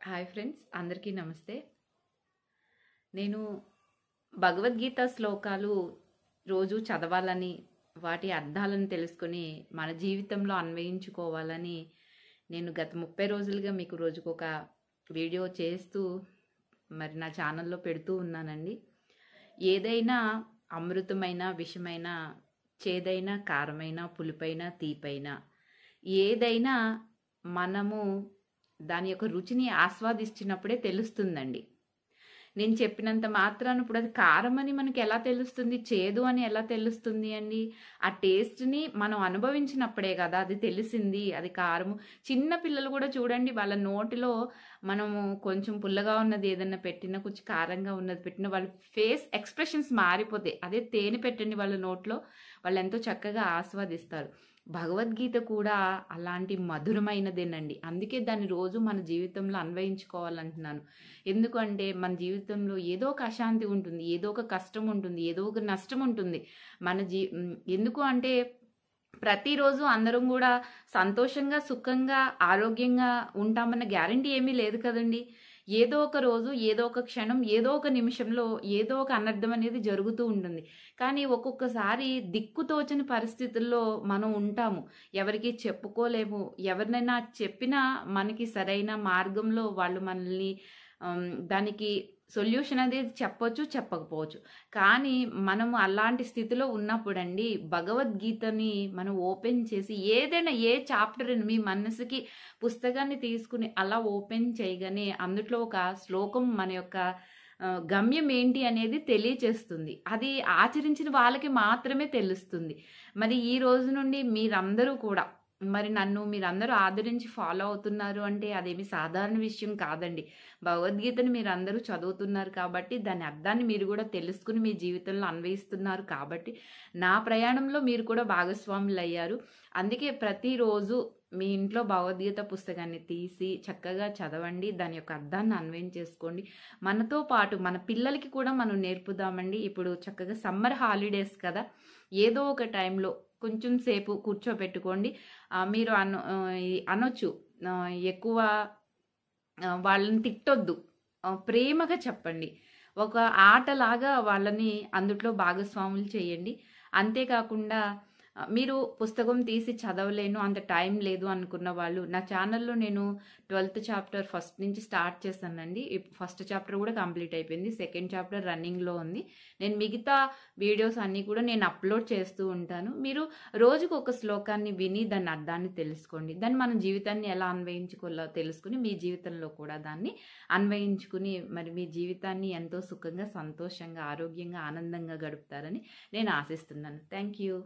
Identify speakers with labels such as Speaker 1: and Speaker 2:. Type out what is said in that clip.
Speaker 1: Hi friends, అందరికీ నమస్తే. నేను భగవద్గీత శ్లోకాలు రోజు చదవాలని, వాటి అర్థాలను తెలుసుకొని మన జీవితంలో అన్వయించుకోవాలని నేను గత 30 రోజులుగా మీకు రోజుకొక వీడియో చేస్తూ నా ఛానల్లో పెడుతూ ఉన్నానండి. ఏదైనా అమృతమైన, విషమైన, చేదైన, కారమైన, పులుపైన, తీపైన ఏదైనా మనము దాని యొక్క రుచిని ఆస్వాదించినప్పుడే తెలుస్తుందండి. నేను చెప్పినంత మాత్రాన ఇప్పుడు అది కారం అని మనకి ఎలా తెలుస్తుంది, చేదు అని ఎలా తెలుస్తుంది అండి? ఆ టేస్ట్ని మనం అనుభవించినప్పుడే కదా అది తెలిసింది, అది కారము. చిన్న పిల్లలు కూడా చూడండి, వాళ్ళ నోటిలో మనము కొంచెం పుల్లగా ఉన్నది ఏదన్నా పెట్టినా, కొంచెం కారంగా ఉన్నది పెట్టినా, వాళ్ళ ఫేస్ ఎక్స్ప్రెషన్స్ మారిపోతాయి. అదే తేనె పెట్టండి వాళ్ళ నోట్లో, వాళ్ళు ఎంతో చక్కగా ఆస్వాదిస్తారు. భగవద్గీత కూడా అలాంటి మధురమైనదేనండి. అందుకే దాన్ని రోజు మన జీవితంలో అన్వయించుకోవాలంటున్నాను. ఎందుకంటే మన జీవితంలో ఏదో ఒక అశాంతి ఉంటుంది, ఏదో ఒక కష్టం ఉంటుంది, ఏదో ఒక నష్టం ఉంటుంది. ఎందుకు అంటే ప్రతిరోజు అందరం కూడా సంతోషంగా, సుఖంగా, ఆరోగ్యంగా ఉంటామన్న గ్యారంటీ ఏమీ లేదు కదండి. ఏదో ఒక రోజు, ఏదో ఒక క్షణం, ఏదో ఒక నిమిషంలో ఏదో ఒక అనర్థం అనేది జరుగుతూ ఉంటుంది. కానీ ఒక్కొక్కసారి దిక్కుతోచని పరిస్థితుల్లో మనం ఉంటాము. ఎవరికి చెప్పుకోలేము. ఎవరినైనా చెప్పినా మనకి సరైన మార్గంలో వాళ్ళు మనల్ని దానికి సొల్యూషన్ అనేది చెప్పొచ్చు, చెప్పకపోవచ్చు. కానీ మనము అలాంటి స్థితిలో ఉన్నప్పుడండి, భగవద్గీతని మనం ఓపెన్ చేసి ఏదైనా ఏ చాప్టర్ మీ మనసుకి పుస్తకాన్ని తీసుకుని అలా ఓపెన్ చేయగానే అందులో ఒక శ్లోకం మన యొక్క గమ్యం ఏంటి అనేది తెలియచేస్తుంది. అది ఆచరించిన వాళ్ళకి మాత్రమే తెలుస్తుంది. మరి ఈ రోజు నుండి మీరందరూ కూడా నన్ను మీరందరూ ఆదరించి ఫాలో అవుతున్నారు అంటే అదేమి సాధారణ విషయం కాదండి. భగవద్గీతని మీరందరూ చదువుతున్నారు కాబట్టి, దాని అర్థాన్ని మీరు కూడా తెలుసుకుని మీ జీవితంలో అన్వయిస్తున్నారు కాబట్టి, నా ప్రయాణంలో మీరు కూడా భాగస్వాములు అయ్యారు. అందుకే ప్రతిరోజు మీ ఇంట్లో భగవద్గీత పుస్తకాన్ని తీసి చక్కగా చదవండి, దాని యొక్క అర్థాన్ని అన్వయం చేసుకోండి. మనతో పాటు మన పిల్లలకి కూడా మనం నేర్పుదామండి. ఇప్పుడు చక్కగా సమ్మర్ హాలిడేస్ కదా, ఏదో ఒక టైంలో కొంచెం సేపు కూర్చోబెట్టుకోండి. మీరు అనొచ్చు, ఎక్కువ వాళ్ళని తిట్టొద్దు, ప్రేమగా చెప్పండి. ఒక ఆటలాగా వాళ్ళని అందుట్లో భాగస్వాములు చేయండి. అంతేకాకుండా మీరు పుస్తకం తీసి చదవలేను, అంత టైం లేదు అనుకున్న వాళ్ళు, నా ఛానల్లో నేను 12th చాప్టర్ ఫస్ట్ నుంచి స్టార్ట్ చేశానండి. ఫస్ట్ చాప్టర్ కూడా కంప్లీట్ అయిపోయింది, సెకండ్ చాప్టర్ రన్నింగ్లో ఉంది. నేను మిగతా వీడియోస్ అన్నీ కూడా నేను అప్లోడ్ చేస్తూ ఉంటాను. మీరు రోజుకు ఒక శ్లోకాన్ని విని దాని అర్థాన్ని తెలుసుకోండి. దాన్ని మన జీవితాన్ని ఎలా అన్వయించుకోవాలో తెలుసుకుని మీ జీవితంలో కూడా దాన్ని అన్వయించుకుని మీ జీవితాన్ని ఎంతో సుఖంగా, సంతోషంగా, ఆరోగ్యంగా, ఆనందంగా గడుపుతారని నేను ఆశిస్తున్నాను. Thank you.